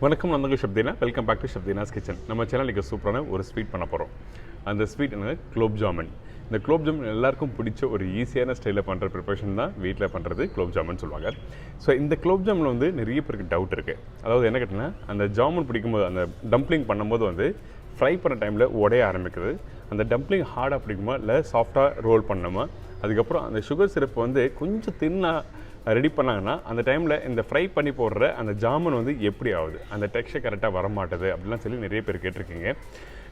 வணக்கம் நண்பர்கள், chef Deena. Welcome back to chef Deena's kitchen. நம்ம சேனலுக்கு சூப்பரான ஒரு ஸ்வீட் பண்ண போகிறோம். அந்த ஸ்வீட் என்னது? குலோப் ஜாமுன். இந்த குலோப் ஜாமுன் எல்லாருக்கும் பிடிச்ச ஒரு ஈஸியான ஸ்டைலில் பண்ணுற ப்ரிப்பரேஷன் தான் வீட்டில் பண்ணுறது குலோப் ஜாமுன் சொல்லுவாங்க. ஸோ இந்த குலோப் ஜாமுன் வந்து நிறைய பேருக்கு டவுட் இருக்குது. அதாவது என்ன கேட்டிங்கன்னா, அந்த ஜாமுன் பிடிக்கும்போது அந்த டம்ப்ளிங் பண்ணும்போது வந்து ஃப்ரை பண்ண டைமில் உடைய ஆரம்பிக்குது. அந்த டம்ப்ளிங் ஹார்டாக பிடிக்குமா இல்லை சாஃப்டாக ரோல் பண்ணணுமா? அதுக்கப்புறம் அந்த சுகர் சிரப்பு வந்து கொஞ்சம் தின்னாக ரெடி பண்ணாங்கன்னா அந்த டைமில் இந்த ஃப்ரை பண்ணி போடுற அந்த ஜாமுன் வந்து எப்படி ஆகுது, அந்த டெக்ஸ்சர் கரெக்டாக வரமாட்டுது அப்படிலாம் சொல்லி நிறைய பேர் கேட்டிருக்கீங்க.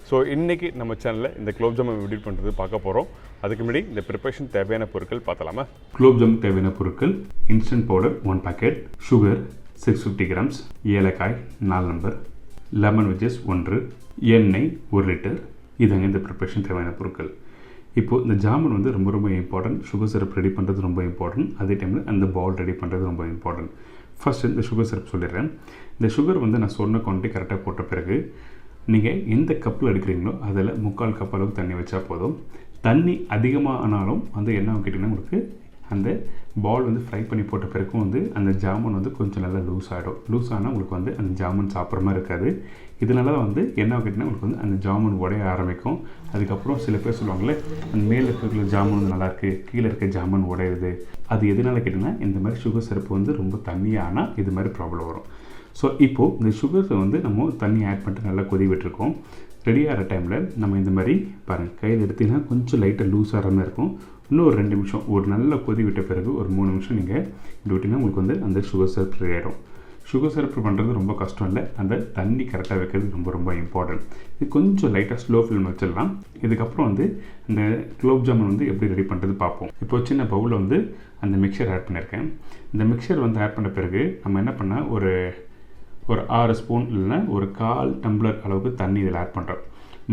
ஸோ இன்றைக்கி நம்ம சேனலில் இந்த குலோப் ஜாமுன் எப்படி பண்ணுறது பார்க்க போகிறோம். அதுக்கு முன்னாடி இந்த ப்ரிப்பரேஷன் தேவையான பொருட்கள் பார்த்தலாமா? குலோப் ஜாமுன் தேவையான பொருட்கள்: instant powder 1 packet, sugar 650 grams, ஏலக்காய் 4 நம்பர், லெமன் வெஜஸ் 1, எண்ணெய் 1 லிட்டர். இதாங்க இந்த ப்ரிப்பரேஷன் தேவையான பொருட்கள். இப்போது இந்த ஜாமுன் வந்து ரொம்ப ரொம்ப இம்பார்ட்டன்ட். சுகர் சிரப் ரெடி பண்ணுறது ரொம்ப இம்பார்ட்டன்ட். அதே டைமில் அந்த பால் ரெடி பண்ணுறது ரொம்ப இம்பார்ட்டன்ட். ஃபஸ்ட்டு இந்த சுகர் சிரப் சொல்லிடுறேன். இந்த சுகர் வந்து நான் சொன்ன குவான்டிட்டி கரெக்டாக போட்ட பிறகு நீங்கள் எந்த கப்பில் எடுக்கிறீங்களோ அதில் 3/4 கப் அளவுக்கு தண்ணி வச்சா போதும். தண்ணி அதிகமாக ஆனாலும் வந்து என்ன கேட்டிங்கன்னா, உங்களுக்கு அந்த பால் வந்து ஃப்ரை பண்ணி போட்ட பிறகும் வந்து அந்த ஜாமுன் வந்து கொஞ்சம் நல்லா லூஸ் ஆகிடும். லூஸ் ஆனால் உங்களுக்கு வந்து அந்த ஜாமுன் சாப்பிட்ற மாதிரி இருக்காது. இதனால தான் வந்து என்ன கேட்டிங்கன்னா, உங்களுக்கு வந்து அந்த ஜாமுன் உடைய ஆரம்பிக்கும். அதுக்கப்புறம் சில பேர் சொல்லுவாங்களே, அந்த மேலே இருக்கிற ஜாமுன் வந்து நல்லாயிருக்கு, கீழே இருக்க ஜாமுன் உடையுது. அது எதனால கேட்டிங்கன்னா, இந்த மாதிரி சுகர் சிரப்பு வந்து ரொம்ப தண்ணியாக ஆனால் இது மாதிரி ப்ராப்ளம் வரும். ஸோ இப்போது இந்த சுகர்ஸை வந்து நம்ம தண்ணி ஆட் பண்ணிட்டு நல்லா கொதி விட்டுருக்கோம். ரெடி ஆகிற டைமில் நம்ம இந்த மாதிரி பாருங்கள், கையில் எடுத்திங்கன்னா கொஞ்சம் லைட்டாக லூஸ் ஆகிற மாதிரி இருக்கும். இன்னும் ஒரு 2 நிமிஷம் ஒரு நல்ல கொதி விட்ட பிறகு ஒரு 3 நிமிஷம் நீங்கள் இப்படி விட்டிங்கன்னா உங்களுக்கு வந்து அந்த சுகர் சிரப் ரெடி ஆகிடும். சுகர் சிரப் பண்ணுறது ரொம்ப கஷ்டம் இல்லை, அந்த தண்ணி கரெக்டாக வைக்கிறது ரொம்ப ரொம்ப இம்பார்ட்டன்ட். இது கொஞ்சம் லைட்டாக ஸ்லோ ஃப்ளேம் வச்சிடலாம். இதுக்கப்புறம் வந்து இந்த குலோப் ஜாமுன் வந்து எப்படி ரெடி பண்ணுறது பார்ப்போம். இப்போ சின்ன பவுலில் வந்து அந்த மிக்சர் ஆட் பண்ணியிருக்கேன். இந்த மிக்சர் வந்து ஆட் பண்ண பிறகு நம்ம என்ன பண்ணால் ஒரு 6 ஸ்பூன் இல்லைன்னா ஒரு 1/4 டம்ளர் அளவுக்கு தண்ணி இதில் ஆட் பண்ணுறோம்.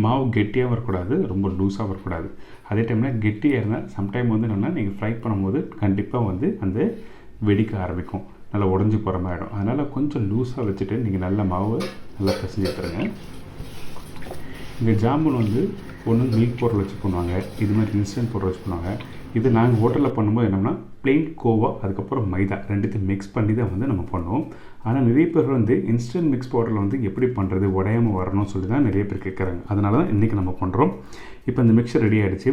மாவு கெட்டியாக வரக்கூடாது, ரொம்ப லூஸாக வரக்கூடாது. அதே டைமில் கெட்டியாக இருந்தால் சம்டைம் வந்து என்னென்னா நீங்கள் ஃப்ரை பண்ணும்போது கண்டிப்பாக வந்து அந்த வெடிக்க ஆரம்பிக்கும், நல்லா உடஞ்சி போகிற மாதிரி ஆகிடும். அதனால் கொஞ்சம் லூஸாக வச்சுட்டு நீங்கள் நல்ல மாவு நல்லா பிசைஞ்சு எடுத்துருங்க. இந்த ஜாமுன் வந்து ஒன்று மில்க் பவுடர் வச்சு பண்ணுவாங்க, இது மாதிரி இன்ஸ்டன்ட் பவுடர் வச்சு பண்ணுவாங்க. இது நாங்கள் ஹோட்டலில் பண்ணும்போது என்னென்னா பிளெயின் கோவா அதுக்கப்புறம் மைதா ரெண்டுத்தையும் மிக்ஸ் பண்ணி தான் வந்து நம்ம பண்ணுவோம். ஆனால் நிறைய பேர் வந்து இன்ஸ்டன்ட் மிக்ஸ் பவுடரில் வந்து எப்படி பண்ணுறது, உடையாமல் வரணும்னு சொல்லி தான் நிறைய பேர் கேட்குறாங்க. அதனால தான் இன்றைக்கி நம்ம பண்ணுறோம். இப்போ இந்த மிக்சர் ரெடி ஆகிடுச்சு.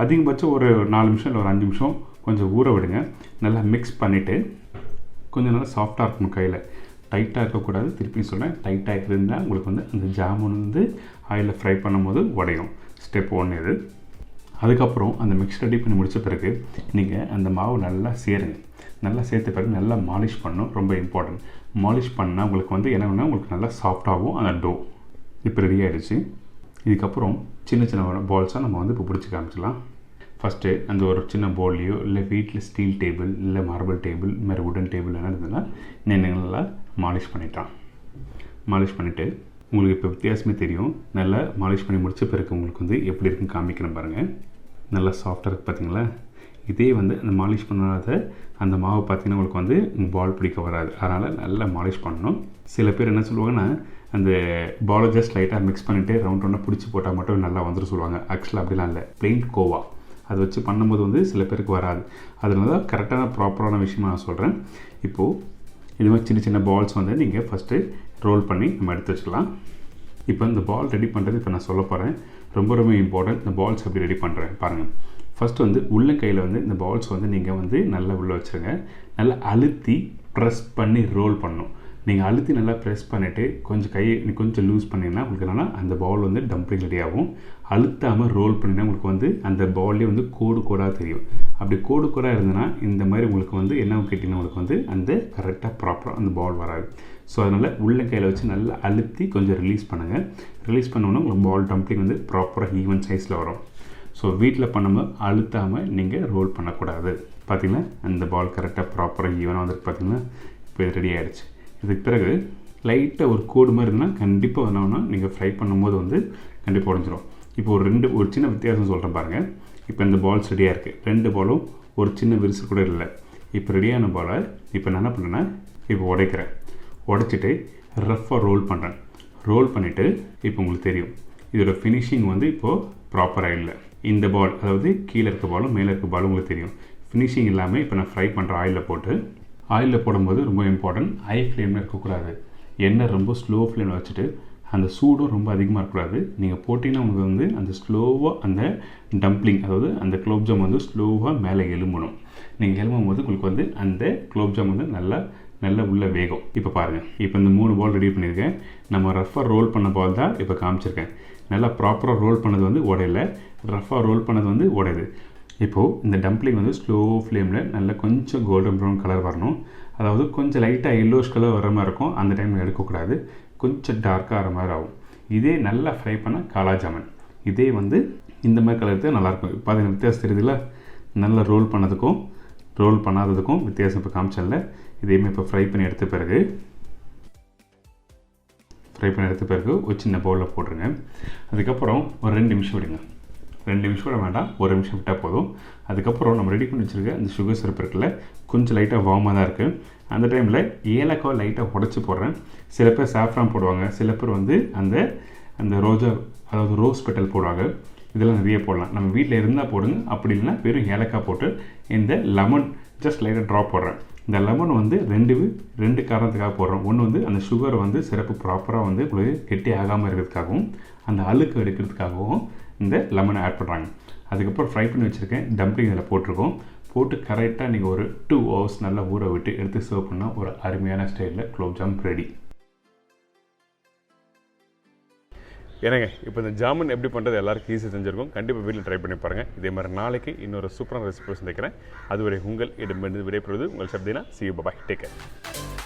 அதிகபட்சம் ஒரு 4 நிமிஷம் இல்லை ஒரு 5 நிமிஷம் கொஞ்சம் ஊற விடுங்க. நல்லா மிக்ஸ் பண்ணிவிட்டு கொஞ்சம் நல்லா சாஃப்டாக இருக்கணும், கையில் டைட்டாக இருக்கக்கூடாது. திருப்பி சொல்கிறேன், டைட்டாக இருந்தால் உங்களுக்கு வந்து அந்த ஜாமுன் வந்து ஆயிலில் ஃப்ரை பண்ணும்போது உடையும். ஸ்டெப் 1 இது. அதுக்கப்புறம் அந்த மிக்ஸ் ரெடி பண்ணி முடித்த பிறகு நீங்கள் அந்த மாவு நல்லா சேருங்க. நல்லா சேர்த்த பிறகு நல்லா மாலிஷ் பண்ணணும், ரொம்ப இம்பார்ட்டன்ட். மாலிஷ் பண்ணால் உங்களுக்கு வந்து என்ன வேணால் உங்களுக்கு நல்லா சாஃப்டாகும் அந்த டோ. இப்போ ரெடி ஆகிடுச்சு. இதுக்கப்புறம் சின்ன சின்ன பால்ஸாக நம்ம வந்து இப்போ பிடிச்சி காமிச்சிடலாம். ஃபஸ்ட்டு அந்த ஒரு சின்ன பவுல்லையோ இல்லை வீட்டில் ஸ்டீல் டேபிள் இல்லை மார்பிள் டேபிள் இது மாதிரி உடன் டேபிள் என்ன இருந்ததுன்னா நல்லா மாலிஷ் பண்ணிட்டான். மாலிஷ் பண்ணிவிட்டு உங்களுக்கு இப்போ வித்தியாசமே தெரியும். நல்லா மாலிஷ் பண்ணி முடித்த பிறகு உங்களுக்கு வந்து எப்படி இருக்குன்னு காமிக்கிறேன் பாருங்கள். நல்லா சாஃப்டாக இருக்குது பார்த்தீங்களா? இதே வந்து அந்த மாலிஷ் பண்ணாத அந்த மாவு பார்த்திங்கன்னா உங்களுக்கு வந்து பால் பிடிக்க வராது. அதனால் நல்லா மாலிஷ் பண்ணணும். சில பேர் என்ன சொல்லுவாங்கன்னா, அந்த பாலை ஜஸ்ட் லைட்டாக மிக்ஸ் பண்ணிவிட்டு ரவுண்டாக பிடிச்சி போட்டால் மட்டும் நல்லா வந்துடும் சொல்லுவாங்க. ஆக்சுவலாக அப்படிலாம் இல்லை. பிளெயின் கோவா அதை வச்சு பண்ணும்போது வந்து சில பேருக்கு வராது. அதனால தான் கரெக்டான ப்ராப்பரான விஷயமா நான் சொல்கிறேன். இப்போது இது மாதிரி சின்ன சின்ன பால்ஸ் வந்து நீங்கள் ஃபஸ்ட்டு ரோல் பண்ணி நம்ம எடுத்து வச்சுக்கலாம். இப்போ இந்த பால் ரெடி பண்ணுறது இப்போ நான் சொல்ல போகிறேன். ரொம்ப ரொம்ப இம்பார்ட்டன்ட். இந்த பால்ஸ் எப்படி ரெடி பண்ணுறேன் பாருங்கள். ஃபஸ்ட்டு வந்து உள்ளங்கையில் வந்து இந்த பால்ஸ் வந்து நீங்கள் வந்து நல்லா உள்ளே வச்சுருங்க. நல்லா அழுத்தி ப்ரெஸ் பண்ணி ரோல் பண்ணணும். நீங்கள் அழுத்தி நல்லா ப்ரெஸ் பண்ணிவிட்டு கொஞ்சம் கையை கொஞ்சம் லூஸ் பண்ணிங்கன்னா உங்களுக்கு என்னென்னா அந்த பால் வந்து டம்ப்ளிங் ரெடி ஆகும். அழுத்தாமல் ரோல் பண்ணினா உங்களுக்கு வந்து அந்த பால்லேயே வந்து கோடு கோடாக தெரியும். அப்படி கோடு கோடாக இருந்ததுன்னா இந்த மாதிரி உங்களுக்கு வந்து என்ன கேட்டிங்கன்னா உங்களுக்கு வந்து அந்த கரெக்டாக ப்ராப்பராக அந்த பால் வராது. ஸோ அதனால் உள்ளங்கையில் வச்சு நல்லா அழுத்தி கொஞ்சம் ரிலீஸ் பண்ணுங்கள். ரிலீஸ் பண்ணோன்னா உங்களுக்கு பால் டம்ப்ளிங் வந்து ப்ராப்பராக ஈவன் சைஸில் வரும். ஸோ வீட்டில் பண்ணும்போது அழுத்தாமல் நீங்கள் ரோல் பண்ணக்கூடாது. பார்த்திங்கன்னா அந்த பால் கரெக்டாக ப்ராப்பராக ஈவனாக வந்துட்டு பார்த்திங்கன்னா இப்போ இது ரெடி ஆகிடுச்சு. இதுக்கு பிறகு லைட்டாக ஒரு கோடு மாதிரி இருந்தால் கண்டிப்பாக என்னன்னா நீங்கள் ஃப்ரை பண்ணும்போது வந்து கண்டிப்பாக உடஞ்சிரும். இப்போ ஒரு சின்ன வித்தியாசம் சொல்கிறேன் பாருங்கள். இப்போ இந்த பால்ஸ் ரெடியாக இருக்குது. 2 பாலும் ஒரு சின்ன விரிசு கூட இல்லை. இப்போ ரெடியான பாலை இப்போ நான் என்ன பண்ணுறேன்னா இப்போ உடைக்கிறேன். உடைச்சிட்டு ரஃப்பாக ரோல் பண்ணுறேன். ரோல் பண்ணிவிட்டு இப்போ உங்களுக்கு தெரியும் இதோட ஃபினிஷிங் வந்து இப்போது ப்ராப்பராக இல்லை. இந்த பால் அதாவது கீழே இருக்க பாலும் மேலே இருக்க பாலும் உங்களுக்கு தெரியும். ஃபினிஷிங் இல்லாமல் இப்போ நான் ஃப்ரை பண்ணுற ஆயிலில் போடும்போது ரொம்ப இம்பார்ட்டன்ட், ஹை ஃப்ளேமில் இருக்கக்கூடாது. எண்ணெய் ரொம்ப ஸ்லோ ஃப்ளேமில் வச்சுட்டு அந்த சூடும் ரொம்ப அதிகமாக இருக்கக்கூடாது. நீங்கள் போட்டிங்கன்னா உங்களுக்கு வந்து அந்த ஸ்லோவாக அந்த டம்ப்ளிங் அதாவது அந்த குலோப்ஜாம் வந்து ஸ்லோவாக மேலே எழும்பணும். நீங்கள் எழும்பும் போது உங்களுக்கு வந்து அந்த குலோப்ஜாம் வந்து நல்லா உள்ள வேகம். இப்போ பாருங்கள், இப்போ இந்த 3 பால் ரெடி பண்ணியிருக்கேன். நம்ம ரஃபாக ரோல் பண்ண பால் தான் இப்போ காமிச்சிருக்கேன். நல்லா ப்ராப்பராக ரோல் பண்ணது வந்து உடையில, ரஃபாக ரோல் பண்ணது வந்து உடையுது. இப்போது இந்த டம்ப்ளிங் வந்து ஸ்லோ ஃப்ளேமில் நல்லா கொஞ்சம் கோல்டன் ப்ரௌன் கலர் வரணும். அதாவது கொஞ்சம் லைட்டாக எல்லோஷ் கலர் வர மாதிரி இருக்கும். அந்த டைமில் எடுக்கக்கூடாது, கொஞ்சம் டார்க்காக ஆகிற மாதிரி ஆகும். இதே நல்லா ஃப்ரை பண்ண காலா ஜாமுன் இதே வந்து இந்த மாதிரி கலர் எடுத்து நல்லாயிருக்கும். இப்போ அது வித்தியாசம் தெரியுதுல்ல, நல்லா ரோல் பண்ணதுக்கும் ரோல் பண்ணாததுக்கும் வித்தியாசம் இப்போ காமிச்சல. இதேமாதிரி இப்போ ஃப்ரை பண்ணி எடுத்த பிறகு ஒரு சின்ன பவுலில் போட்டுருங்க. அதுக்கப்புறம் ஒரு 2 நிமிஷம் விடுங்க. 2 நிமிஷம் விட வேண்டாம், 1 நிமிஷம் விட்டால் போதும். அதுக்கப்புறம் நம்ம ரெடி பண்ணி வச்சுருக்க அந்த சுகர் சிரப் இருக்குல்ல, கொஞ்சம் லைட்டாக வார்மாக தான் இருக்குது. அந்த டைமில் ஏலக்காய் லைட்டாக உடச்சி போடுறேன். சில பேர் சாஃப்ரான் போடுவாங்க, சில பேர் வந்து அந்த ரோஜா அதாவது ரோஸ் பெட்டல் போடுவாங்க. இதெல்லாம் நிறைய போடலாம். நம்ம வீட்டில் இருந்தால் போடுங்க, அப்படி இல்லைன்னா வெறும் ஏலக்காய் போட்டு இந்த லெமன் ஜஸ்ட் லைட்டாக ட்ராப் போடுறேன். இந்த லெமன் வந்து ரெண்டு காரணத்துக்காக போடுறோம். ஒன்று வந்து அந்த சுகர் வந்து சிறப்பு ப்ராப்பராக வந்து உங்களுக்கு கெட்டி ஆகாமல் இருக்கிறதுக்காகவும் அந்த அழுக்கு எடுக்கிறதுக்காகவும் இந்த லெமனை ஆட் பண்ணுறாங்க. அதுக்கப்புறம் ஃப்ரை பண்ணி வச்சுருக்கேன் டம்ப்ளிங் இதில் போட்டிருக்கோம். போட்டு கரெக்டாக நீங்கள் ஒரு 2 hours நல்லா ஊற விட்டு எடுத்து சர்வ் பண்ணால் ஒரு அருமையான ஸ்டைலில் குலோப்ஜாம் ரெடி. ஏன்னாங்க இப்போ இந்த ஜாமுன் எப்படி பண்ணுறது எல்லாருக்கும் ஈஸியாக செஞ்சுருக்கோம். கண்டிப்பாக வீட்டில் ட்ரை பண்ணி பாருங்கள். இதே மாதிரி நாளைக்கு இன்னொரு சூப்பரான ரெசிபி சந்திக்கிறேன். அதுவரை உங்கள் இடமிருந்து விடைபெறுவது உங்கள் chef Deena. See you, bye bye, take care.